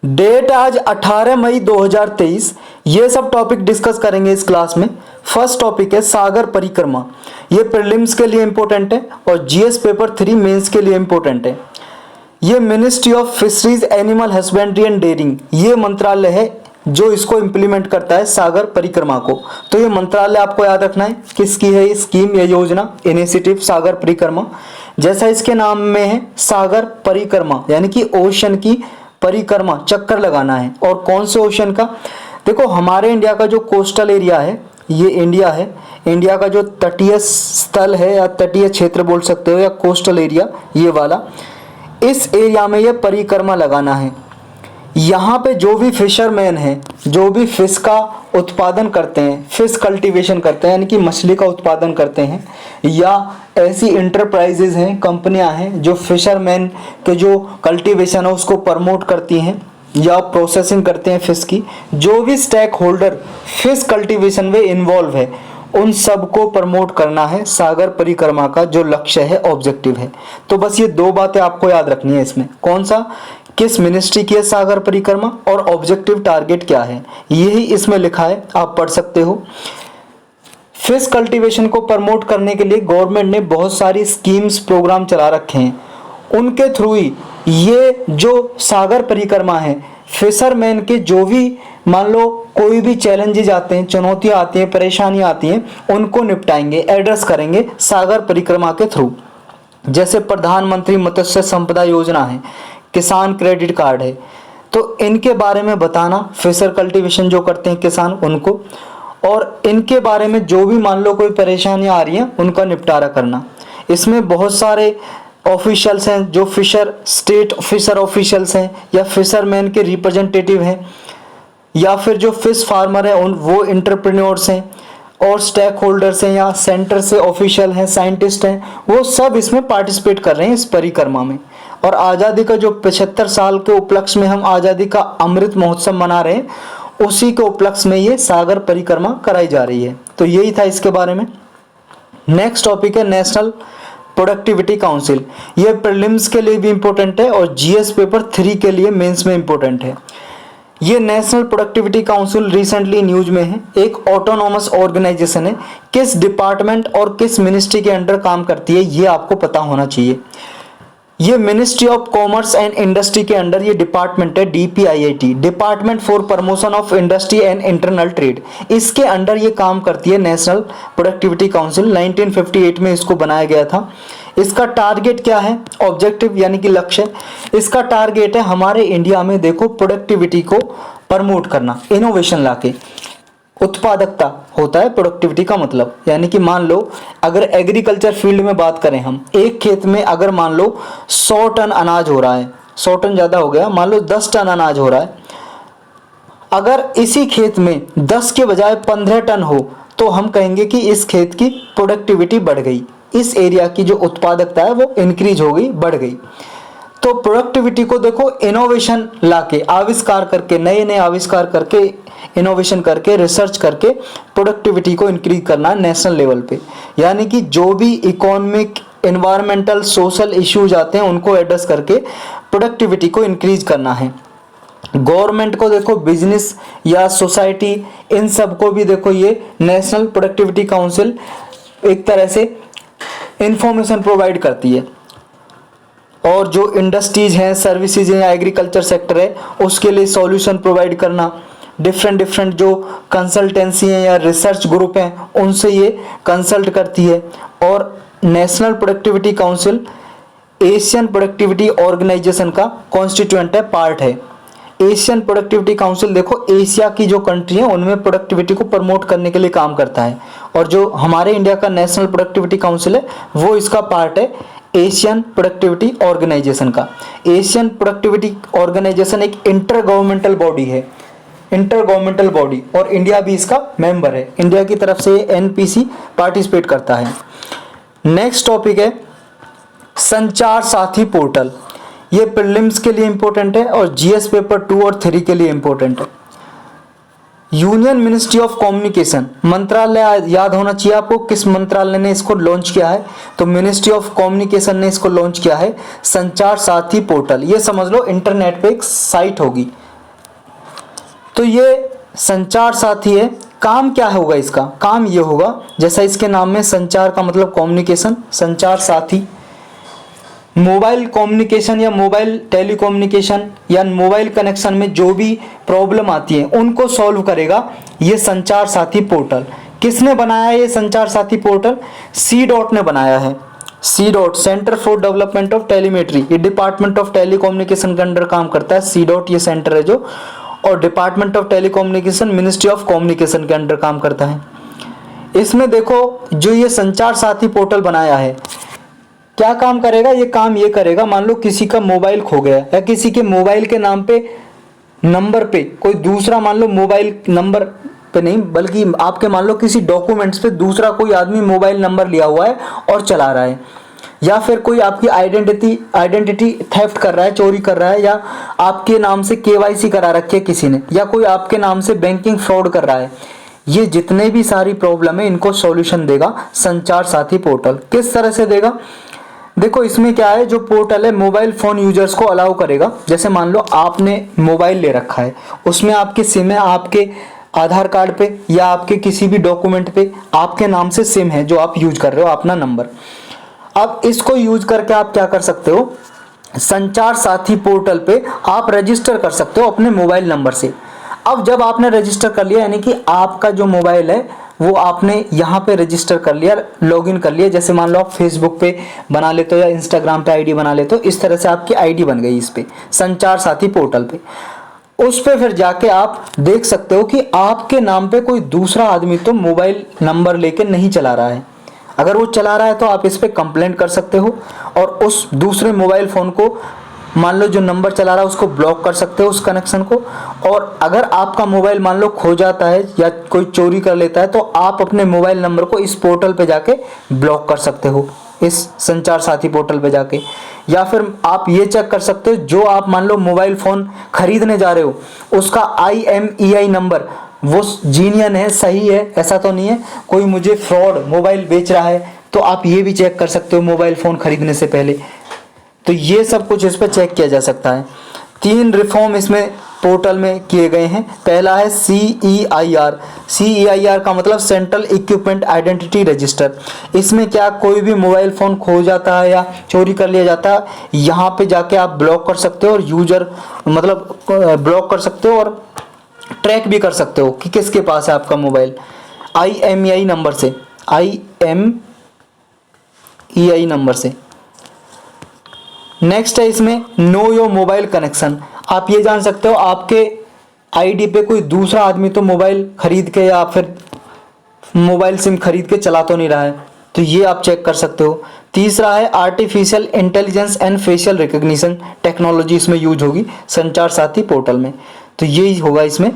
Date आज 18 मई 2023। ये सब टॉपिक डिस्कस करेंगे इस क्लास में। फर्स्ट टॉपिक है सागर परिक्रमा। ये प्रीलिम्स के लिए इंपॉर्टेंट है और जीएस पेपर 3 मेंस के लिए इंपॉर्टेंट है। ये ministry of fisheries, animal husbandry and dairying, ये मंत्रालय है जो इसको इम्प्लीमेंट करता है सागर परिक्रमा को। तो ये मंत्रालय आपको याद रखना है किसकी है, ये स्कीम या योजना, इनिशिएटिव सागर परिक्रमा। जैसा इसके नाम में है सागर परिक्रमा, यानी कि ओशन की परिक्रमा, चक्कर लगाना है। और कौन से ओशन का? देखो हमारे इंडिया का जो कोस्टल एरिया है, ये इंडिया है। इंडिया का जो तटीय स्थल है या तटीय क्षेत्र बोल सकते हो या कोस्टल एरिया, ये वाला, इस एरिया में ये परिक्रमा लगाना है। यहाँ पे जो भी फिशरमैन हैं, जो भी फिश का उत्पादन करते हैं, फिश कल्टीवेशन करते हैं, यानी कि मछली का उत्पादन करते हैं, या ऐसी इंटरप्राइजेज हैं, कंपनियां हैं जो फिशरमैन के जो कल्टीवेशन है उसको प्रमोट करती हैं या प्रोसेसिंग करते हैं फिश की, जो भी स्टेक होल्डर फिश कल्टीवेशन में इन्वॉल्व है, उन सबको प्रमोट करना है सागर परिक्रमा का जो लक्ष्य है, ऑब्जेक्टिव है। तो बस ये दो बातें आपको याद रखनी है इसमें। कौन सा, किस मिनिस्ट्री की है सागर परिक्रमा, और ऑब्जेक्टिव टारगेट क्या है, यही इसमें लिखा है, आप पढ़ सकते हो। फिश कल्टीवेशन को प्रमोट करने के लिए गवर्नमेंट ने बहुत सारी स्कीम्स, प्रोग्राम चला रखे हैं। उनके थ्रू ही ये जो सागर परिक्रमा है, फिशरमैन के जो भी मान लो कोई भी चैलेंजेस आते हैं, चुनौतियां आती हैं, परेशानियां आती हैं, उनको निपटाएंगे, एड्रेस करेंगे सागर परिक्रमा के थ्रू। जैसे प्रधानमंत्री मत्स्य संपदा योजना है, किसान क्रेडिट कार्ड है, तो इनके बारे में बताना, फिशर कल्टीवेशन जो करते हैं किसान उनको, और इनके बारे में जो भी मान लो कोई परेशानियां आ रही हैं उनका निपटारा करना। इसमें बहुत सारे ऑफिशियल्स हैं जो स्टेट फिशर ऑफिशियल्स हैं या फिशरमैन के रिप्रेजेंटेटिव हैं, या फिर जो फिश फार्मर हैं उन वो एंटरप्रेन्योर्स हैं, और स्टेक होल्डर्स हैं या सेंटर से ऑफिशियल हैं, साइंटिस्ट हैं, वो सब इसमें पार्टिसिपेट कर रहे हैं इस परिक्रमा में। और आज़ादी का जो 75 साल के उपलक्ष्य में हम आज़ादी का अमृत महोत्सव मना रहे हैं, उसी के उपलक्ष्य में ये सागर परिक्रमा कराई जा रही है। तो यही था इसके बारे में। नेक्स्ट टॉपिक है नेशनल प्रोडक्टिविटी काउंसिल। ये प्रीलिम्स के लिए भी इंपॉर्टेंट है और जीएस पेपर 3 के लिए मेंस में इंपॉर्टेंट है। ये national productivity council recently news में है, एक ऑटोनॉमस ऑर्गेनाइजेशन है। किस डिपार्टमेंट और किस मिनिस्ट्री के अंडर काम करती है ये आपको पता होना चाहिए। ये ministry of commerce and industry के अंडर ये डिपार्टमेंट है, DPIIT, department for promotion of industry and internal trade. इसके अंडर ये काम करती है नेशनल प्रोडक्टिविटी काउंसिल। 1958 में इसको बनाया गया था। इसका टारगेट क्या है, ऑब्जेक्टिव यानी कि लक्ष्य, इसका टारगेट है हमारे इंडिया में देखो प्रोडक्टिविटी को प्रमोट करना, इनोवेशन लाके। उत्पादकता होता है प्रोडक्टिविटी का मतलब, यानी कि मान लो अगर एग्रीकल्चर फील्ड में बात करें हम, एक खेत में अगर मान लो 100 टन अनाज हो रहा है, 100 टन ज़्यादा हो गया, मान लो 10 टन अनाज हो रहा है, अगर इसी खेत में 10 के बजाय 15 टन हो तो हम कहेंगे कि इस खेत की प्रोडक्टिविटी बढ़ गई, इस एरिया की जो उत्पादकता है वो इंक्रीज हो गई, बढ़ गई। तो प्रोडक्टिविटी को देखो इनोवेशन लाके, आविष्कार करके, नए नए आविष्कार करके, इनोवेशन करके, रिसर्च करके प्रोडक्टिविटी को इंक्रीज करना है नेशनल लेवल पे। यानी कि जो भी इकोनॉमिक, एनवायरमेंटल, सोशल इश्यूज आते हैं उनको एड्रेस करके प्रोडक्टिविटी को इंक्रीज करना है। गवर्नमेंट को देखो, बिजनेस या सोसाइटी, इन सबको भी देखो ये नेशनल प्रोडक्टिविटी काउंसिल एक तरह से इंफॉर्मेशन प्रोवाइड करती है। और जो इंडस्ट्रीज हैं, सर्विसेज हैं या एग्रीकल्चर सेक्टर है, उसके लिए सॉल्यूशन प्रोवाइड करना। डिफरेंट जो कंसल्टेंसी हैं या रिसर्च ग्रुप हैं उनसे ये कंसल्ट करती है। और national productivity council Asian productivity organization का कॉन्स्टिट्यूएंट है, पार्ट है। एशियन प्रोडक्टिविटी काउंसिल देखो एशिया की जो कंट्री है उनमें प्रोडक्टिविटी को प्रमोट करने के लिए काम करता है। और जो हमारे इंडिया का नेशनल प्रोडक्टिविटी काउंसिल है वो इसका पार्ट है एशियन प्रोडक्टिविटी ऑर्गेनाइजेशन का। एशियन प्रोडक्टिविटी ऑर्गेनाइजेशन एक इंटर गवर्नमेंटल बॉडी है, इंटर गवर्नमेंटल बॉडी, और इंडिया भी इसका मेंबर है। इंडिया की तरफ से एनपीसी पार्टिसिपेट करता है। नेक्स्ट टॉपिक है संचार साथी पोर्टल। ये प्रीलिम्स के लिए इंपॉर्टेंट है और जीएस पेपर 2 और 3 के लिए इंपॉर्टेंट है। यूनियन मिनिस्ट्री ऑफ कम्युनिकेशन, मंत्रालय याद होना चाहिए आपको, किस मंत्रालय ने इसको लॉन्च किया है, तो मिनिस्ट्री ऑफ कम्युनिकेशन ने इसको लॉन्च किया है, संचार साथी पोर्टल। ये समझ लो इंटरनेट पे एक साइट होगी तो ये संचार साथी है। काम क्या होगा इसका? काम ये होगा, जैसा इसके नाम में संचार का मतलब कम्युनिकेशन, संचार साथी मोबाइल कम्युनिकेशन या मोबाइल टेलीकम्युनिकेशन या मोबाइल कनेक्शन में जो भी प्रॉब्लम आती है उनको सॉल्व करेगा ये संचार साथी पोर्टल। किसने बनाया है ये संचार साथी पोर्टल? सी डॉट ने बनाया है। C dot centre for development of telemetry, ये डिपार्टमेंट ऑफ टेलीकम्युनिकेशन के अंडर काम करता है। सी डॉट ये सेंटर है जो, और department of telecommunication ministry of communication के अंडर काम करता है। इसमें देखो जो ये संचार साथी पोर्टल बनाया है क्या काम करेगा? ये काम ये करेगा, मान लो किसी का मोबाइल खो गया या किसी के मोबाइल के नाम पे नंबर पे कोई दूसरा, मान लो मोबाइल नंबर पे नहीं बल्कि आपके मान लो किसी डॉक्यूमेंट्स पे दूसरा कोई आदमी मोबाइल नंबर लिया हुआ है और चला रहा है, या फिर कोई आपकी आइडेंटिटी थेफ्ट कर रहा है, चोरी कर रहा है, या आपके नाम से केवाईसी करा रखी है किसी ने, या कोई आपके नाम से बैंकिंग फ्रॉड कर रहा है। ये जितने भी सारी प्रॉब्लम है इनको सॉल्यूशन देगा संचार साथी पोर्टल। किस तरह से देगा? देखो इसमें क्या है, जो पोर्टल है मोबाइल फोन यूजर्स को अलाउ करेगा। जैसे मान लो आपने मोबाइल ले रखा है, उसमें आपकी सिम है, आपके आधार कार्ड पे या आपके किसी भी डॉक्यूमेंट पे आपके नाम से सिम है जो आप यूज कर रहे हो, अपना नंबर। अब इसको यूज करके आप क्या कर सकते हो, संचार साथी पोर्टल पे आप रजिस्टर कर सकते हो अपने मोबाइल नंबर से। अब जब आपने रजिस्टर कर लिया, यानी कि आपका जो मोबाइल है वो आपने यहाँ पे रजिस्टर कर लिया, लॉगिन कर लिया। जैसे मान लो आप फेसबुक पे बना लेते हो या इंस्टाग्राम पे आईडी बना लेते हो, इस तरह से आपकी आईडी बन गई इस पे संचार साथी पोर्टल पे। उस पे फिर जाके आप देख सकते हो कि आपके नाम पे कोई दूसरा आदमी तो मोबाइल नंबर लेके नहीं चला रहा है। अगर वो चला रहा है तो आप इस पे कंप्लेंट कर सकते हो और उस दूसरे मोबाइल फ़ोन को, मान लो जो नंबर चला रहा है उसको ब्लॉक कर सकते हो, उस कनेक्शन को। और अगर आपका मोबाइल मान लो खो जाता है या कोई चोरी कर लेता है तो आप अपने मोबाइल नंबर को इस पोर्टल पे जाके ब्लॉक कर सकते हो, इस संचार साथी पोर्टल पे जाके। या फिर आप ये चेक कर सकते हो, जो आप मान लो मोबाइल फ़ोन खरीदने जा रहे हो उसका IMEI नंबर वो जीनियन है, सही है, ऐसा तो नहीं है कोई मुझे फ्रॉड मोबाइल बेच रहा है, तो आप ये भी चेक कर सकते हो मोबाइल फ़ोन खरीदने से पहले। तो ये सब कुछ इस पर चेक किया जा सकता है। 3 रिफॉर्म इसमें पोर्टल में किए गए हैं। पहला है CEIR। CEIR का मतलब सेंट्रल इक्विपमेंट आइडेंटिटी रजिस्टर। इसमें क्या, कोई भी मोबाइल फ़ोन खो जाता है या चोरी कर लिया जाता है, यहाँ पे जाके आप ब्लॉक कर सकते हो और यूजर मतलब ब्लॉक कर सकते हो और ट्रैक भी कर सकते हो कि किसके पास है आपका मोबाइल, IMEI नंबर से, IMEI नंबर से। नेक्स्ट है इसमें नो योर मोबाइल कनेक्शन। आप ये जान सकते हो आपके आईडी पे कोई दूसरा आदमी तो मोबाइल खरीद के या फिर मोबाइल सिम खरीद के चला तो नहीं रहा है, तो ये आप चेक कर सकते हो। तीसरा है artificial intelligence and facial recognition technology इसमें यूज होगी संचार साथी पोर्टल में, तो यही होगा इसमें।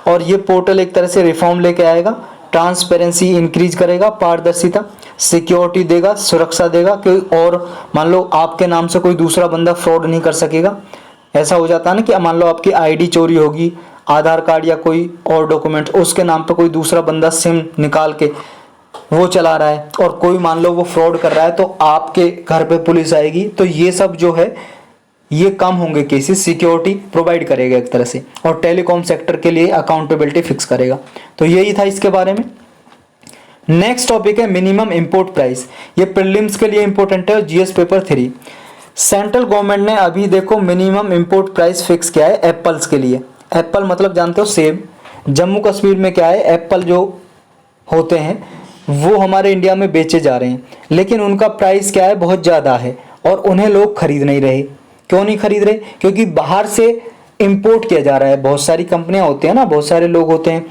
और ये पोर्टल एक तरह से रिफॉर्म लेके आएगा, ट्रांसपेरेंसी इंक्रीज करेगा, पारदर्शिता, सिक्योरिटी देगा, सुरक्षा देगा कि और मान लो आपके नाम से कोई दूसरा बंदा फ्रॉड नहीं कर सकेगा। ऐसा हो जाता है ना कि मान लो आपकी आईडी चोरी होगी, आधार कार्ड या कोई और डॉक्यूमेंट, उसके नाम पे कोई दूसरा बंदा सिम निकाल के वो चला रहा है और कोई मान लो वो फ्रॉड कर रहा है तो आपके घर पे पुलिस आएगी। तो ये सब जो है ये कम होंगे केसेस, सिक्योरिटी प्रोवाइड करेगा एक तरह से, और टेलीकॉम सेक्टर के लिए अकाउंटेबिलिटी फिक्स करेगा। तो यही था इसके बारे में। नेक्स्ट टॉपिक है मिनिमम इंपोर्ट प्राइस। ये प्रीलिम्स के लिए इंपॉर्टेंट है और जीएस पेपर 3। सेंट्रल गवर्नमेंट ने अभी देखो मिनिमम इंपोर्ट प्राइस फिक्स किया है एप्पल्स के लिए। एप्पल मतलब जानते हो सेब। जम्मू कश्मीर में क्या है, एप्पल जो होते हैं वो हमारे इंडिया में बेचे जा रहे हैं, लेकिन उनका प्राइस क्या है, बहुत ज़्यादा है और उन्हें लोग खरीद नहीं रहे। क्यों नहीं खरीद रहे? क्योंकि बाहर से इंपोर्ट किया जा रहा है। बहुत सारी कंपनियां होती हैं ना, बहुत सारे लोग होते हैं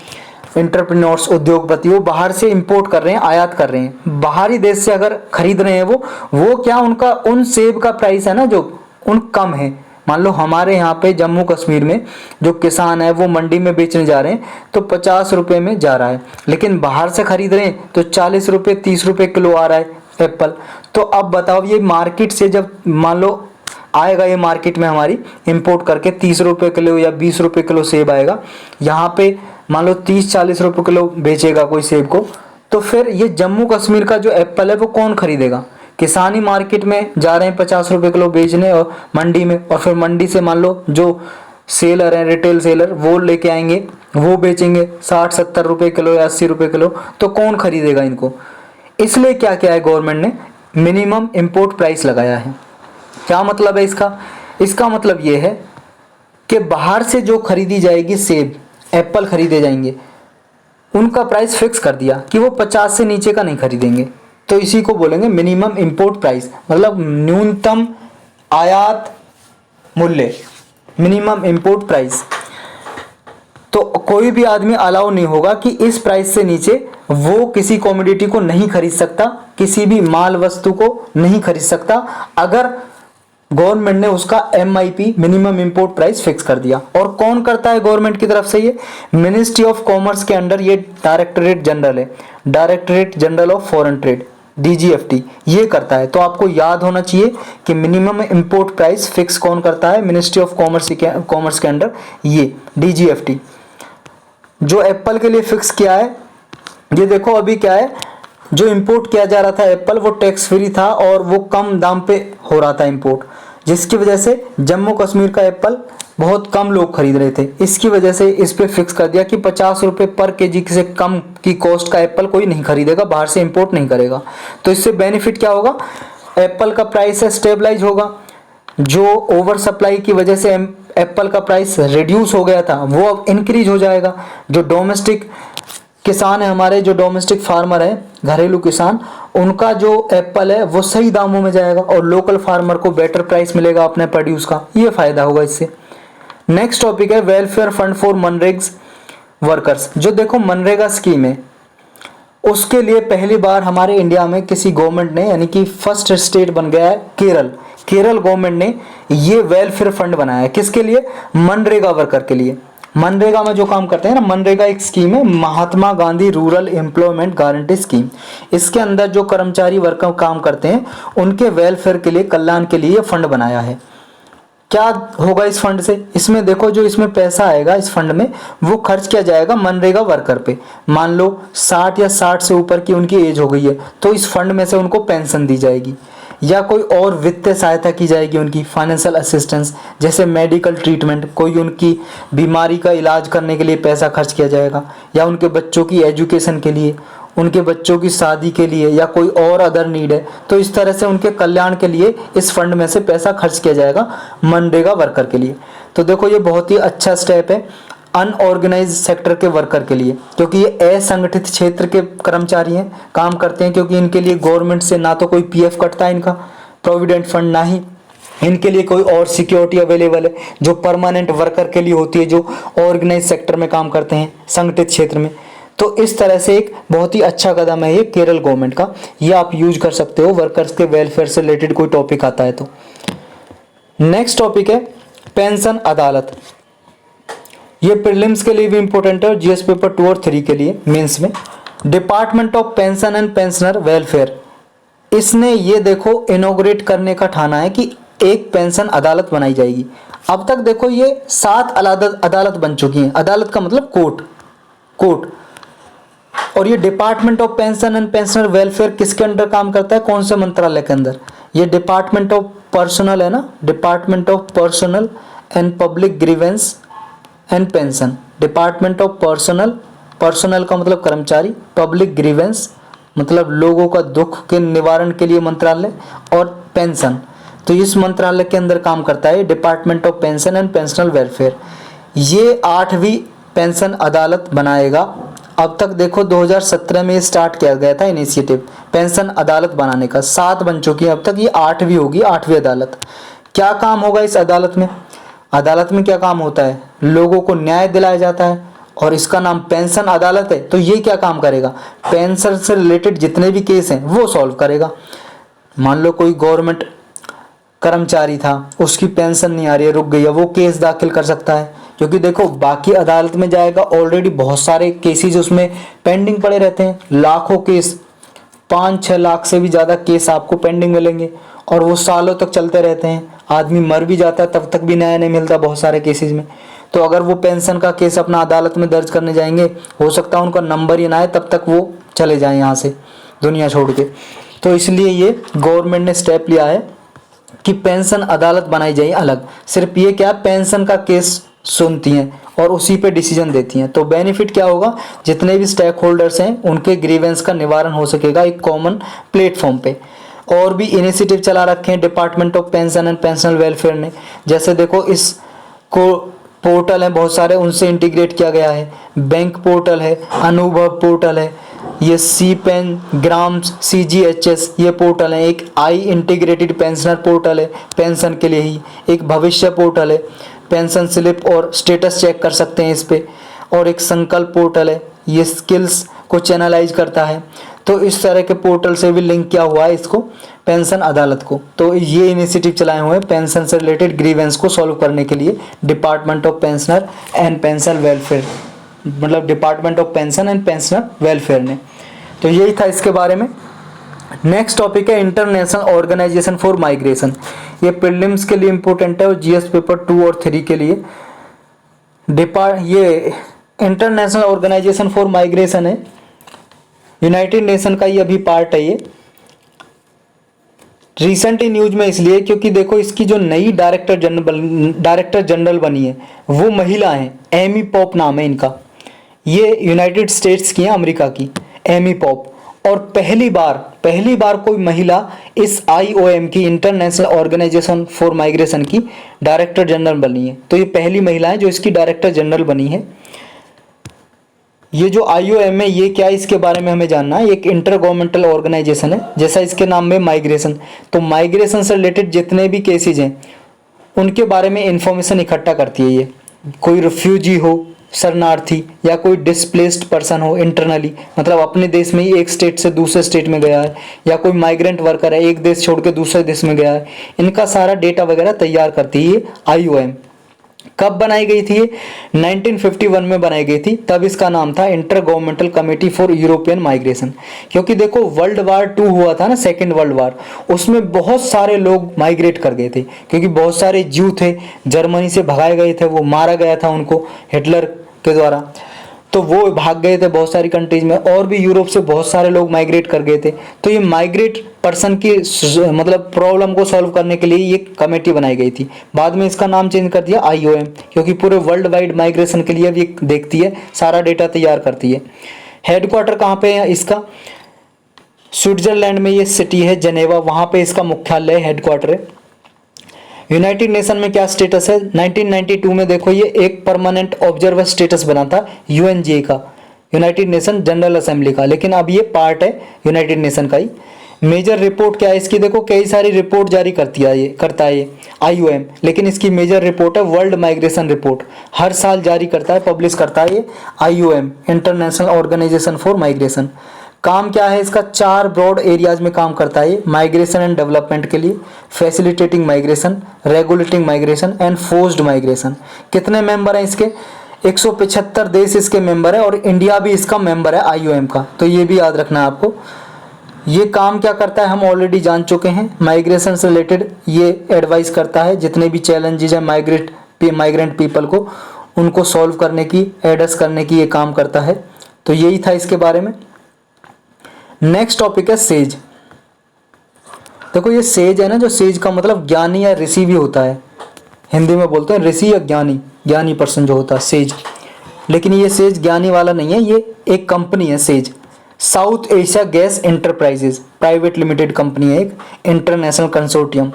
एंटरप्रेन्योर्स, उद्योगपति, वो बाहर से इंपोर्ट कर रहे हैं, आयात कर रहे हैं। बाहरी देश से अगर खरीद रहे हैं वो क्या, उनका उन सेब का प्राइस है ना जो उन कम है। मान लो हमारे यहाँ पे जम्मू कश्मीर में जो किसान है वो मंडी में बेचने जा रहे हैं तो 50 रुपये में जा रहा है, लेकिन बाहर से खरीद रहे हैं तो 40 रुपये 30 रुपये किलो आ रहा है एप्पल। तो अब बताओ ये मार्केट से जब मान लो आएगा, ये मार्केट में हमारी इंपोर्ट करके 30 रुपये किलो या 20 रुपये किलो सेब आएगा, यहाँ पे मान लो 30-40 रुपये किलो बेचेगा कोई सेब को, तो फिर ये जम्मू कश्मीर का जो एप्पल है वो कौन खरीदेगा? किसान ही मार्केट में जा रहे हैं 50 रुपये किलो बेचने और मंडी में, और फिर मंडी से मान लो जो सेलर हैं, रिटेल सेलर, वो लेके आएंगे, वो बेचेंगे 60-70 रुपये किलो या 80 रुपये किलो, तो कौन खरीदेगा इनको? इसलिए क्या किया है गवर्नमेंट ने, मिनिमम इंपोर्ट प्राइस लगाया है। क्या मतलब है इसका? इसका मतलब ये है कि बाहर से जो खरीदी जाएगी सेब, एप्पल खरीदे जाएंगे, उनका प्राइस फिक्स कर दिया कि वो 50 से नीचे का नहीं खरीदेंगे। तो इसी को बोलेंगे मिनिमम इंपोर्ट प्राइस, मतलब न्यूनतम आयात मूल्य, मिनिमम इंपोर्ट प्राइस। तो कोई भी आदमी अलाउ नहीं होगा कि इस प्राइस से नीचे वो किसी कमोडिटी को नहीं खरीद सकता, किसी भी माल वस्तु को नहीं खरीद सकता, अगर गवर्नमेंट ने उसका MIP minimum import price fix कर दिया। और कौन करता है गवर्नमेंट की तरफ से? ये मिनिस्ट्री ऑफ कॉमर्स के अंडर ये डायरेक्टरेट जनरल है, directorate general of foreign trade, DGFT, ये करता है। तो आपको याद होना चाहिए कि मिनिमम इंपोर्ट प्राइस फिक्स कौन करता है? मिनिस्ट्री ऑफ कॉमर्स के अंडर ये DGFT। जो एप्पल के लिए फिक्स किया है, ये देखो अभी क्या है, जो इंपोर्ट किया जा रहा था एप्पल, वो टैक्स फ्री था और वो कम दाम पे हो रहा था इंपोर्ट, जिसकी वजह से जम्मू कश्मीर का एप्पल बहुत कम लोग खरीद रहे थे। इसकी वजह से इस पे फिक्स कर दिया कि 50 रुपये पर केजी से कम की कॉस्ट का एप्पल कोई नहीं खरीदेगा, बाहर से इंपोर्ट नहीं करेगा। तो इससे बेनिफिट क्या होगा? एप्पल का प्राइस है स्टेबलाइज होगा, जो ओवर सप्लाई की वजह से एप्पल का प्राइस रिड्यूस हो गया था वो अब इंक्रीज हो जाएगा। जो डोमेस्टिक किसान है हमारे, जो डोमेस्टिक फार्मर है, घरेलू किसान, उनका जो एप्पल है वो सही दामों में जाएगा और लोकल फार्मर को बेटर प्राइस मिलेगा अपने प्रोड्यूस का, ये फायदा होगा इससे। नेक्स्ट टॉपिक है welfare fund for MNREGA workers. जो देखो मनरेगा स्कीम है, उसके लिए पहली बार हमारे इंडिया में किसी गवर्नमेंट ने, यानी कि फर्स्ट स्टेट बन गया है केरल गवर्नमेंट ने ये वेलफेयर फंड बनाया है। किसके लिए? मनरेगा वर्कर के लिए। मनरेगा में जो काम करते हैं ना, मनरेगा एक स्कीम है, Mahatma Gandhi rural employment guarantee scheme. इसके अंदर जो कर्मचारी वर्कर काम करते हैं उनके वेलफेयर के लिए, कल्याण के लिए फंड बनाया है। क्या होगा इस फंड से? इसमें देखो, जो इसमें पैसा आएगा इस फंड में, वो खर्च किया जाएगा मनरेगा वर्कर पे। मान लो 60 या 60 से ऊपर की उनकी एज हो गई है, तो इस फंड में से उनको पेंशन दी जाएगी, या कोई और वित्तीय सहायता की जाएगी, उनकी फाइनेंशियल असिस्टेंस, जैसे मेडिकल ट्रीटमेंट, कोई उनकी बीमारी का इलाज करने के लिए पैसा खर्च किया जाएगा, या उनके बच्चों की एजुकेशन के लिए, उनके बच्चों की शादी के लिए, या कोई और अदर नीड है। तो इस तरह से उनके कल्याण के लिए इस फंड में से पैसा खर्च किया जाएगा मनरेगा वर्कर के लिए। तो देखो ये बहुत ही अच्छा स्टेप है अनऑर्गेनाइज सेक्टर के वर्कर के लिए, क्योंकि ये असंगठित क्षेत्र के कर्मचारी हैं, काम करते हैं, क्योंकि इनके लिए गवर्नमेंट से ना तो कोई PF कटता है इनका प्रोविडेंट फंड, ना ही इनके लिए कोई और सिक्योरिटी अवेलेबल है जो परमानेंट वर्कर के लिए होती है, जो ऑर्गेनाइज सेक्टर में काम करते हैं, संगठित क्षेत्र में। तो इस तरह से एक बहुत ही अच्छा कदम है ये केरल गवर्नमेंट का, ये आप यूज कर सकते हो वर्कर्स के वेलफेयर से रिलेटेड कोई टॉपिक आता है तो। नेक्स्ट टॉपिक है पेंशन अदालत। ये प्रीलिम्स के लिए भी इंपॉर्टेंट है और GS पेपर 2 और 3 के लिए मेंस में। Department of pension and pensioner welfare, इसने ये देखो इनॉग्रेट करने का ठाना है कि एक पेंशन अदालत बनाई जाएगी। अब तक देखो ये 7 अदालत बन चुकी हैं। अदालत का मतलब कोर्ट। और ये department of pension and pensioner welfare किसके अंडर काम करता है? कौन से मंत्रालय के अंदर? ये डिपार्टमेंट ऑफ पर्सनल है ना, department of personal and public grievance and pension. Department of personal का मतलब कर्मचारी, पब्लिक ग्रीवेंस मतलब लोगों का दुख के निवारण के लिए मंत्रालय, और पेंशन तो इस मंत्रालय के अंदर काम करता है department of pension and pensional welfare. ये 8वीं पेंशन अदालत बनाएगा। अब तक देखो 2017 में स्टार्ट किया गया था इनिशिएटिव पेंशन अदालत बनाने का, 7 बन चुकी है अब तक, ये 8वीं होगी, 8वीं अदालत। क्या काम होगा इस अदालत में? अदालत में क्या काम होता है? लोगों को न्याय दिलाया जाता है, और इसका नाम पेंशन अदालत है। तो ये क्या काम करेगा? पेंशन से रिलेटेड जितने भी केस हैं वो सॉल्व करेगा। मान लो कोई गवर्नमेंट कर्मचारी था, उसकी पेंशन नहीं आ रही है, रुक गई है, वो केस दाखिल कर सकता है, क्योंकि देखो बाकी अदालत में जाएगा, ऑलरेडी बहुत सारे केसेस उसमें पेंडिंग पड़े रहते हैं, लाखों केस, 5-6 लाख से भी ज़्यादा केस आपको पेंडिंग मिलेंगे, और वो सालों तक चलते रहते हैं। आदमी मर भी जाता है तब तक भी न्याय नहीं मिलता बहुत सारे केसेस में। तो अगर वो पेंशन का केस अपना अदालत में दर्ज करने जाएंगे, हो सकता है उनका नंबर ही ना आए, तब तक वो चले जाएं यहाँ से दुनिया छोड़ के। तो इसलिए ये गवर्नमेंट ने स्टेप लिया है कि पेंशन अदालत बनाई जाए अलग। सिर्फ ये क्या, पेंशन का केस सुनती हैं और उसी पे डिसीजन देती हैं। तो बेनिफिट क्या होगा, जितने भी स्टेक होल्डर्स हैं उनके ग्रीवेंस का निवारण हो सकेगा एक कॉमन प्लेटफॉर्म पे। और भी इनिशिएटिव चला रखे हैं department of pension and pensional welfare ने, जैसे देखो इसको पोर्टल हैं बहुत सारे, उनसे इंटीग्रेट किया गया है। बैंक पोर्टल है, अनुभव पोर्टल है, ये सी पेन, ग्राम्स, CGHS ये पोर्टल है। एक आई इंटीग्रेटेड पेंशनर पोर्टल है पेंशन के लिए ही। एक भविष्य पोर्टल है, पेंशन स्लिप और स्टेटस चेक कर सकते हैं इस पे। और एक संकल्प पोर्टल है, ये स्किल्स को चैनलाइज करता है। तो इस तरह के पोर्टल से भी लिंक किया हुआ है इसको पेंशन अदालत को। तो ये इनिशिएटिव चलाए हुए हैं पेंशन से रिलेटेड ग्रीवेंस को सॉल्व करने के लिए department of pensioner and pension welfare, मतलब department of pension and pensioner welfare ने। तो यही था इसके बारे में। नेक्स्ट टॉपिक है इंटरनेशनल ऑर्गेनाइजेशन फॉर माइग्रेशन। ये प्रीलिम्स के लिए इंपॉर्टेंट है और GS पेपर 2 और 3 के लिए। ये इंटरनेशनल ऑर्गेनाइजेशन फॉर माइग्रेशन है, यूनाइटेड नेशन का ही अभी पार्ट है ये। रिसेंटली न्यूज में इसलिए क्योंकि देखो इसकी जो नई डायरेक्टर जनरल बनी है वो महिला है, एमी पॉप नाम है इनका। ये यूनाइटेड स्टेट्स की है, अमेरिका की, एमी पॉप। और पहली बार कोई महिला इस IOM की, इंटरनेशनल ऑर्गेनाइजेशन फॉर माइग्रेशन की डायरेक्टर जनरल बनी है। तो ये पहली महिला है जो इसकी डायरेक्टर जनरल बनी है। ये जो IOM है ये क्या है, इसके बारे में हमें जानना है। एक इंटर गवर्नमेंटल ऑर्गेनाइजेशन है, जैसा इसके नाम में माइग्रेशन। तो माइग्रेशन से रिलेटेड जितने भी केसेज हैं उनके बारे में इंफॉर्मेशन इकट्ठा करती है ये। कोई रिफ्यूजी हो, शरणार्थी, या कोई डिस्प्लेस्ड पर्सन हो इंटरनली, मतलब अपने देश में ही एक स्टेट से दूसरे स्टेट में गया है, या कोई माइग्रेंट वर्कर है एक देश छोड़ के दूसरे देश में गया है, इनका सारा डेटा वगैरह तैयार करती है IOM। कब बनाई गई थी ये? 1951 में बनाई गई थी। तब इसका नाम था inter governmental committee for European migration. क्योंकि देखो वर्ल्ड वार 2 हुआ था ना, सेकेंड वर्ल्ड वार, उसमें बहुत सारे लोग माइग्रेट कर गए थे क्योंकि बहुत सारे ज्यू थे, जर्मनी से भगाए गए थे, वो मारा गया था उनको हिटलर के द्वारा, तो वो भाग गए थे बहुत सारी कंट्रीज में। और भी यूरोप से बहुत सारे लोग माइग्रेट कर गए थे। तो ये माइग्रेट पर्सन की मतलब प्रॉब्लम को सॉल्व करने के लिए ये कमेटी बनाई गई थी। बाद में इसका नाम चेंज कर दिया IOM, क्योंकि पूरे वर्ल्ड वाइड माइग्रेशन के लिए भी देखती है, सारा डेटा तैयार करती है। हेडक्वार्टर कहाँ पे है इसका? स्विट्जरलैंड में ये सिटी है जेनेवा, वहाँ पे इसका मुख्यालय हेडक्वार्टर है। यूनाइटेड नेशन में क्या स्टेटस है? 1992 में देखो ये एक परमानेंट ऑब्जर्वर स्टेटस बना था UNGA का, यूनाइटेड नेशन जनरल असेंबली का, लेकिन अब ये पार्ट है यूनाइटेड नेशन का ही। मेजर रिपोर्ट क्या है इसकी? देखो कई सारी रिपोर्ट जारी करता है ये IOM, लेकिन इसकी मेजर रिपोर्ट है वर्ल्ड माइग्रेशन रिपोर्ट, हर साल जारी करता है, पब्लिश करता है ये IOM, international organization for migration. काम क्या है इसका? 4 ब्रॉड एरियाज में काम करता है ये माइग्रेशन एंड डेवलपमेंट के लिए, facilitating migration, regulating migration and forced migration. कितने मेंबर हैं इसके? 175 देश इसके मेंबर है और इंडिया भी इसका मेंबर है IOM का, तो ये भी याद रखना है आपको। ये काम क्या करता है हम ऑलरेडी जान चुके हैं। माइग्रेशन से रिलेटेड ये एडवाइस करता है, जितने भी चैलेंजेस हैं माइग्रेंट पीपल को, उनको सॉल्व करने की, एड्रेस करने की ये काम करता है। तो यही था इसके बारे में। नेक्स्ट टॉपिक है सेज। देखो ये सेज है ना, जो सेज का मतलब ज्ञानी या ऋषि भी होता है, हिंदी में बोलते हैं ऋषि या ज्ञानी पर्सन जो होता है सेज। लेकिन ये सेज ज्ञानी वाला नहीं है, ये एक कंपनी है says, south Asia gas enterprises private limited company है, एक इंटरनेशनल कंसोर्टियम।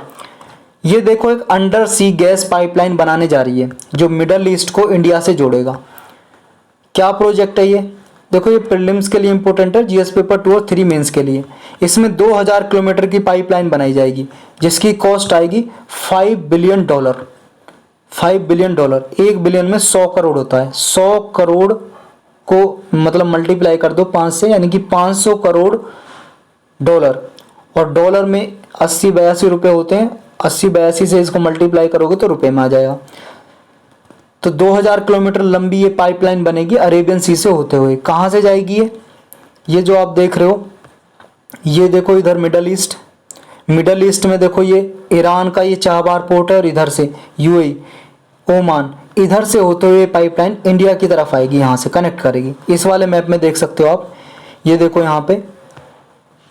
ये देखो एक अंडर सी गैस पाइपलाइन बनाने जा रही है जो मिडल ईस्ट को इंडिया से जोड़ेगा। क्या प्रोजेक्ट है ये? देखो ये प्रीलिम्स के लिए इंपॉर्टेंट है, GS पेपर 2 और 3 मेंस के लिए। इसमें 2000 किलोमीटर की पाइपलाइन बनाई जाएगी जिसकी कॉस्ट आएगी $5 बिलियन। $5 बिलियन, 1 बिलियन में 100 करोड़ होता है। 100 करोड़ को मतलब मल्टीप्लाई कर दो 5 से, यानी कि 500 करोड़ डॉलर, और डॉलर में 80-82 रुपये होते हैं, 80-82 से इसको मल्टीप्लाई करोगे तो रुपये में आ जाएगा। तो 2000 किलोमीटर लंबी ये पाइपलाइन बनेगी अरेबियन सी से होते हुए। कहाँ से जाएगी ये जो आप देख रहे हो, ये देखो इधर मिडल ईस्ट में देखो ये ईरान का ये चाहबार पोर्ट है, और इधर से UAE, ओमान, इधर से होते हुए पाइपलाइन इंडिया की तरफ आएगी, यहाँ से कनेक्ट करेगी। इस वाले मैप में देख सकते हो आप, ये देखो यहाँ पे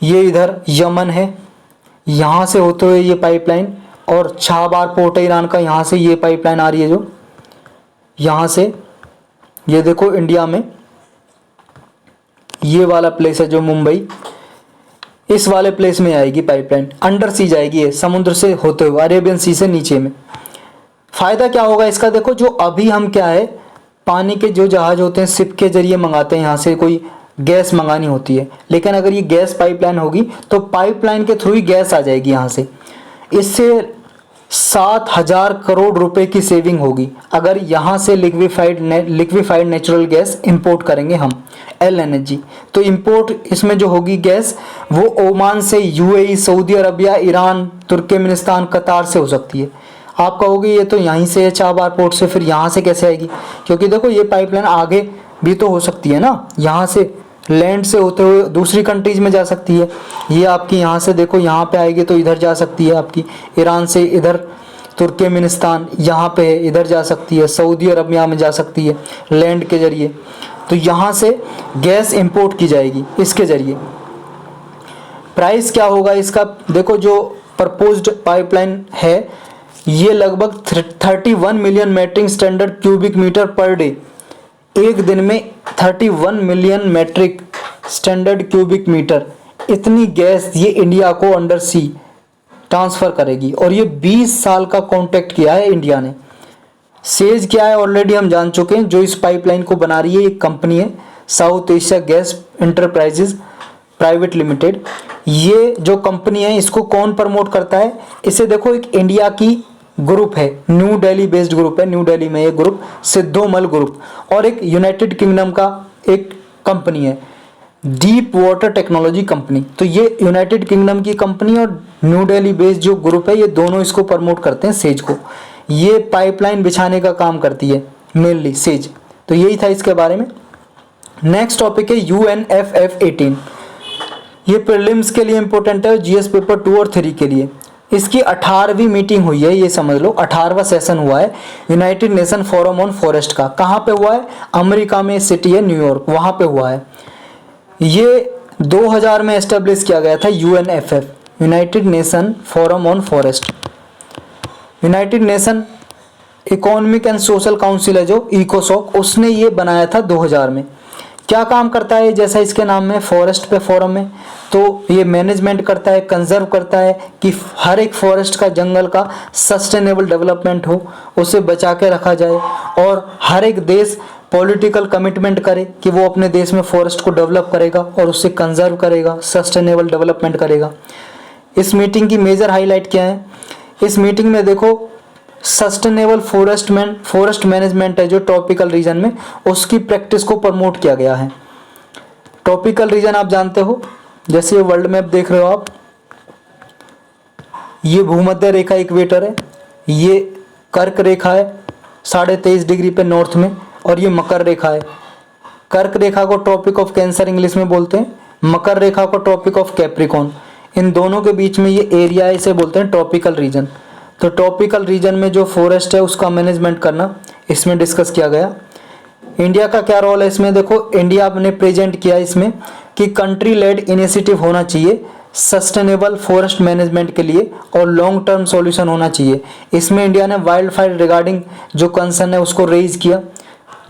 ये इधर यमन है, यहाँ से होते हुए ये पाइपलाइन, और चाहबार पोर्ट है ईरान का, यहाँ से ये पाइपलाइन आ रही है जो यहाँ से ये देखो इंडिया में ये वाला प्लेस है जो मुंबई, इस वाले प्लेस में आएगी पाइपलाइन, अंडर सी जाएगी ये समुद्र से होते हुए अरेबियन सी से नीचे में। फ़ायदा क्या होगा इसका, देखो जो अभी हम क्या है पानी के जो जहाज होते हैं शिप के जरिए मंगाते हैं, यहाँ से कोई गैस मंगानी होती है, लेकिन अगर ये गैस पाइपलाइन होगी तो पाइपलाइन के थ्रू ही गैस आ जाएगी यहाँ से। इससे 7,000 करोड़ रुपए की सेविंग होगी अगर यहाँ से लिक्विफाइड नेचुरल गैस इंपोर्ट करेंगे हम, LNG। तो इंपोर्ट इसमें जो होगी गैस वो ओमान से, UAE, Saudi Arabia, Iran, Turkmenistan, कतार से हो सकती है। आप कहोगे ये तो यहीं से है चाबार पोर्ट से, फिर यहाँ से कैसे आएगी? क्योंकि देखो ये पाइपलाइन आगे भी तो हो सकती है ना, यहाँ से लैंड से होते हुए दूसरी कंट्रीज में जा सकती है। ये आपकी यहाँ से देखो यहाँ पे आएगी तो इधर जा सकती है, आपकी ईरान से इधर तुर्कमेनिस्तान यहाँ पे है, इधर जा सकती है, सऊदी अरबिया में जा सकती है लैंड के जरिए। तो यहाँ से गैस इंपोर्ट की जाएगी इसके जरिए। प्राइस क्या होगा इसका, देखो जो प्रपोज्ड पाइपलाइन है ये लगभग 31 million metric standard cubic metre per day, एक दिन में 31 million metric standard cubic metre इतनी गैस ये इंडिया को अंडर सी ट्रांसफ़र करेगी। और ये 20 साल का कॉन्ट्रैक्ट किया है इंडिया ने। सेज क्या है ऑलरेडी हम जान चुके हैं, जो इस पाइपलाइन को बना रही है एक कंपनी है south Asia gas enterprises private limited. ये जो कंपनी है इसको कौन प्रमोट करता है, इसे देखो एक इंडिया की ग्रुप है, न्यू दिल्ली बेस्ड ग्रुप है, न्यू दिल्ली में ये ग्रुप सिद्धोमल ग्रुप, और एक यूनाइटेड किंगडम का एक कंपनी है डीप वाटर टेक्नोलॉजी कंपनी। तो ये यूनाइटेड किंगडम की कंपनी और न्यू दिल्ली बेस्ड जो ग्रुप है ये दोनों इसको प्रमोट करते हैं सेज को। ये पाइपलाइन बिछाने का काम करती है मेनली सेज। तो यही था इसके बारे में। नेक्स्ट टॉपिक है UNFF 18। ये प्रीलिम्स के लिए इंपॉर्टेंट है, GS पेपर 2 और 3 के लिए। इसकी 18वीं मीटिंग हुई है, ये समझ लो 18वां सेशन हुआ है United nation forum on forest का। कहाँ पे हुआ है? अमेरिका में, सिटी है न्यूयॉर्क, वहाँ पे हुआ है। ये 2000 में एस्टेब्लिश किया गया था UNFF, United nation forum on forest. United nation economic and social council है जो इकोसॉक, उसने ये बनाया था 2000 में। क्या काम करता है? जैसा इसके नाम में फॉरेस्ट पे फोरम है, तो ये मैनेजमेंट करता है, कंजर्व करता है कि हर एक फॉरेस्ट का, जंगल का सस्टेनेबल डेवलपमेंट हो, उसे बचा के रखा जाए, और हर एक देश पॉलिटिकल कमिटमेंट करे कि वो अपने देश में फॉरेस्ट को डेवलप करेगा और उससे कंजर्व करेगा, सस्टेनेबल डेवलपमेंट करेगा। इस मीटिंग की मेजर हाईलाइट क्या है? इस मीटिंग में देखो सस्टेनेबल फॉरेस्ट मैनेजमेंट है जो ट्रॉपिकल रीजन में, उसकी प्रैक्टिस को प्रमोट किया गया है। ट्रॉपिकल रीजन आप जानते हो, जैसे ये वर्ल्ड मैप देख रहे हो आप, ये भूमध्य रेखा इक्वेटर है, ये कर्क रेखा है 23.5 डिग्री पे नॉर्थ में, और ये मकर रेखा है। कर्क रेखा को ट्रॉपिक ऑफ कैंसर इंग्लिश में बोलते हैं, मकर रेखा को ट्रॉपिक ऑफ कैप्रिकॉर्न। इन दोनों के बीच में ये एरिया है, इसे बोलते हैं ट्रॉपिकल रीजन। तो ट्रॉपिकल रीजन में जो फॉरेस्ट है उसका मैनेजमेंट करना इसमें डिस्कस किया गया। इंडिया का क्या रोल है इसमें? देखो इंडिया ने प्रेजेंट किया इसमें कि कंट्री लेड इनिशिएटिव होना चाहिए सस्टेनेबल फॉरेस्ट मैनेजमेंट के लिए, और लॉन्ग टर्म सॉल्यूशन होना चाहिए। इसमें इंडिया ने वाइल्ड फायर रिगार्डिंग जो कंसर्न है उसको रेज किया,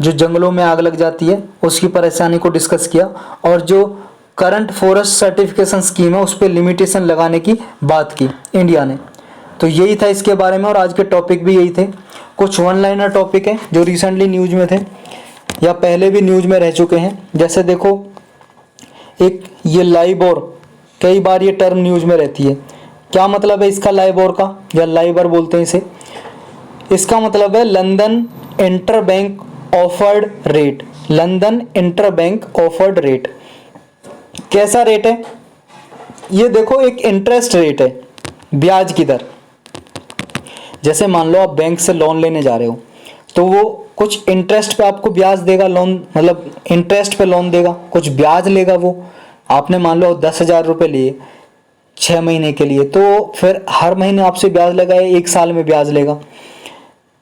जो जंगलों में आग लग जाती है उसकी परेशानी को डिस्कस किया, और जो करंट फॉरेस्ट सर्टिफिकेशन स्कीम है उस पर लिमिटेशन लगाने की बात की इंडिया ने। तो यही था इसके बारे में, और आज के टॉपिक भी यही थे। कुछ वन लाइनर टॉपिक है जो रिसेंटली न्यूज़ में थे या पहले भी न्यूज़ में रह चुके हैं। जैसे देखो एक ये लाइबोर, कई बार ये टर्म न्यूज़ में रहती है। क्या मतलब है इसका लाइबोर का, या लाइबर बोलते हैं इसे? इसका मतलब है London inter bank offered rate. London inter bank offered rate कैसा रेट है? ये देखो एक इंटरेस्ट रेट है, ब्याज की दर। जैसे मान लो आप बैंक से लोन लेने जा रहे हो तो वो कुछ इंटरेस्ट पे आपको ब्याज देगा, लोन मतलब इंटरेस्ट पे लोन देगा, कुछ ब्याज लेगा। वो आपने मान लो 10,000 रुपये लिए 6 महीने के लिए, तो फिर हर महीने आपसे ब्याज लगाए, 1 साल में ब्याज लेगा।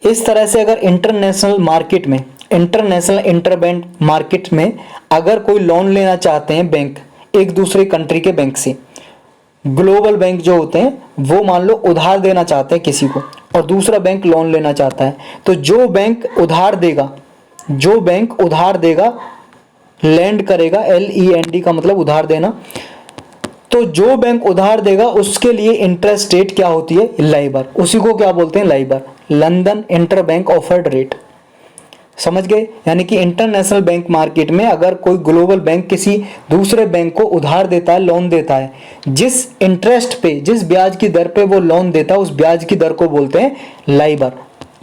इस तरह से अगर इंटरनेशनल मार्केट में, इंटरनेशनल इंटरबैंक मार्केट में अगर कोई लोन लेना चाहते हैं बैंक एक दूसरे कंट्री के बैंक से, ग्लोबल बैंक जो होते हैं वो मान लो उधार देना चाहते हैं किसी को और दूसरा बैंक लोन लेना चाहता है, तो जो बैंक उधार देगा लैंड करेगा, LEND का मतलब उधार देना, तो जो बैंक उधार देगा उसके लिए इंटरेस्ट रेट क्या होती है, लाइबर, उसी को क्या बोलते हैं, Liber, London inter bank offered rate. समझ गए? यानी कि इंटरनेशनल बैंक मार्केट में अगर कोई ग्लोबल बैंक किसी दूसरे बैंक को उधार देता है, लोन देता है, जिस इंटरेस्ट पे, जिस ब्याज की दर पे वो लोन देता है उस ब्याज की दर को बोलते हैं Liber,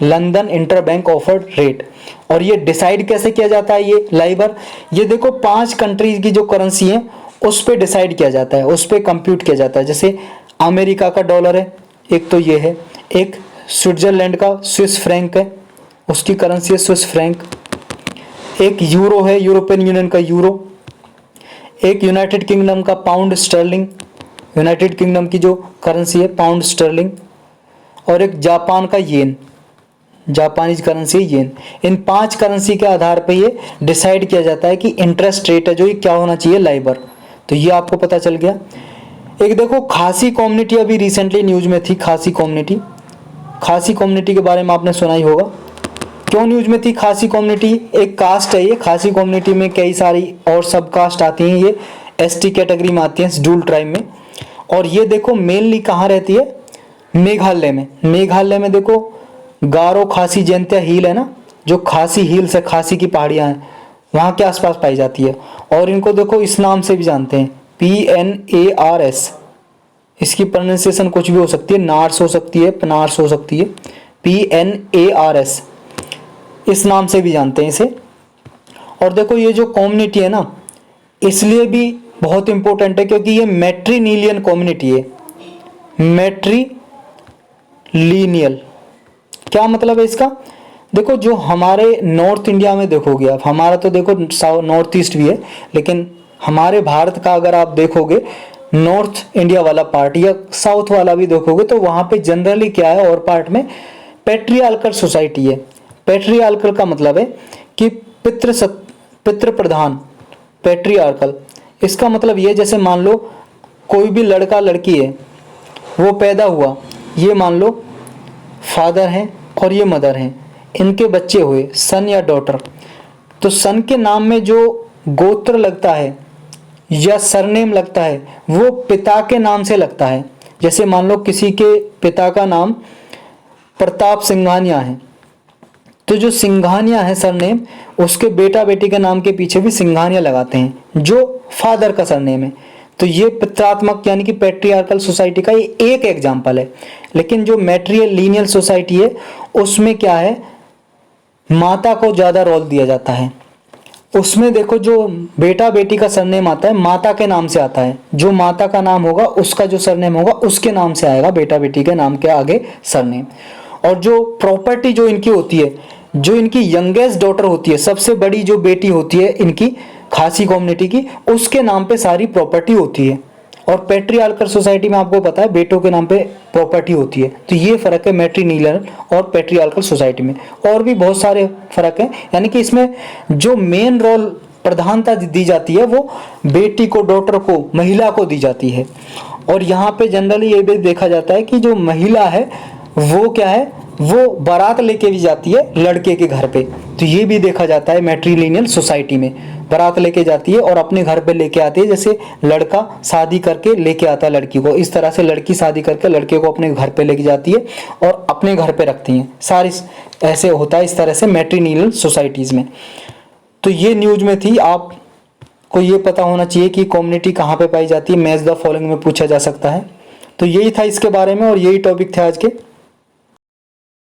London inter bank offered rate. और ये डिसाइड कैसे किया जाता है ये लाइबर, ये देखो 5 कंट्रीज की जो करेंसी है उस पे डिसाइड किया जाता है, उस पे कंप्यूट किया जाता है। जैसे अमेरिका का डॉलर है एक, तो ये है, एक स्विट्जरलैंड का स्विस फ्रैंक है, उसकी करेंसी है स्विस फ्रैंक, एक यूरो है, यूरोपियन यूनियन का यूरो, एक यूनाइटेड किंगडम का पाउंड स्टर्लिंग, यूनाइटेड किंगडम की जो करेंसी है पाउंड स्टर्लिंग, और एक जापान का येन, जापानीज करेंसी येन। इन 5 करेंसी के आधार पे ये डिसाइड किया जाता है कि इंटरेस्ट रेट है जो ये क्या होना चाहिए, लाइबर। तो ये आपको पता चल गया। एक देखो खासी कम्युनिटी अभी रिसेंटली न्यूज में थी, खासी कम्युनिटी के बारे में आपने सुना ही होगा। क्यों न्यूज में थी खासी कम्युनिटी? एक कास्ट है ये, खासी कम्युनिटी में कई सारी और सब कास्ट आती हैं, ये ST कैटेगरी में आती हैं, शेड्यूल ट्राइब में। और ये देखो मेनली कहाँ रहती है, मेघालय में। मेघालय में देखो गारो खासी जयंतिया हिल है ना, जो खासी हिल्स है, खासी की पहाड़ियाँ हैं, वहाँ के आसपास पाई जाती है। और इनको देखो इस नाम से भी जानते हैं, PNARS। इसकी प्रोनाउंसिएशन कुछ भी हो सकती है, नार्स हो सकती है, पनार्स हो सकती है, PNARS इस नाम से भी जानते हैं इसे। और देखो ये जो कम्युनिटी है ना, इसलिए भी बहुत इंपॉर्टेंट है क्योंकि ये मैट्रीलिनियल कम्युनिटी है। मैट्रीलिनियल क्या मतलब है इसका? देखो जो हमारे नॉर्थ इंडिया में देखोगे आप, हमारा तो देखो नॉर्थ ईस्ट भी है, लेकिन हमारे भारत का अगर आप देखोगे नॉर्थ इंडिया वाला पार्ट या साउथ वाला भी देखोगे, तो वहाँ पे जनरली क्या है, और पार्ट में पैट्रियार्कल सोसाइटी है। पैट्रियार्कल का मतलब है कि पितृ प्रधान, पैट्रियार्कल। इसका मतलब ये, जैसे मान लो कोई भी लड़का लड़की है, वो पैदा हुआ, ये मान लो फादर हैं और ये मदर हैं, इनके बच्चे हुए सन या डॉटर, तो सन के नाम में जो गोत्र लगता है या सरनेम लगता है वो पिता के नाम से लगता है। जैसे मान लो किसी के पिता का नाम प्रताप सिंघानिया है, तो जो सिंघानिया है सरनेम, उसके बेटा बेटी के नाम के पीछे भी सिंघानिया लगाते हैं जो फादर का सरनेम है। तो ये पित्रात्मक यानी कि पैट्रियार्कल सोसाइटी का ये एक एग्जाम्पल है। लेकिन जो मैट्रिलिनियल सोसाइटी है उसमें क्या है, माता को ज़्यादा रोल दिया जाता है। उसमें देखो जो बेटा बेटी का सरनेम आता है माता के नाम से आता है, जो माता का नाम होगा उसका जो सरनेम होगा उसके नाम से आएगा बेटा बेटी के नाम के आगे सरनेम। और जो प्रॉपर्टी जो इनकी होती है, जो इनकी यंगेस्ट डॉटर होती है, सबसे बड़ी जो बेटी होती है इनकी खासी कम्युनिटी की, उसके नाम पे सारी प्रॉपर्टी होती है। और पैट्रियार्कल सोसाइटी में आपको पता है बेटों के नाम पे प्रॉपर्टी होती है। तो ये फर्क है मैट्रिलिनियल और पैट्रियार्कल सोसाइटी में। और भी बहुत सारे फर्क हैं, यानी कि इसमें जो मेन रोल प्रधानता दी जाती है वो बेटी को, डॉटर को, महिला को दी जाती है। और यहाँ पे जनरली ये भी देखा जाता है कि जो महिला है वो क्या है, वो बारात लेके भी जाती है लड़के के घर पे। तो ये भी देखा जाता है मैट्रिलिनियल सोसाइटी में, बारात लेके जाती है और अपने घर पे लेके आती है। जैसे लड़का शादी करके लेके आता है लड़की को, इस तरह से लड़की शादी करके लड़के को अपने घर पे लेके जाती है और अपने घर पे रखती हैं। सारी ऐसे होता है इस तरह से मैट्रिलिनियल सोसाइटीज़ में। तो ये न्यूज में थी, आपको ये पता होना चाहिए कि कम्युनिटी कहाँ पे पाई जाती है, मैच द फॉलोइंग में पूछा जा सकता है। तो यही था इसके बारे में और यही टॉपिक थे आज के।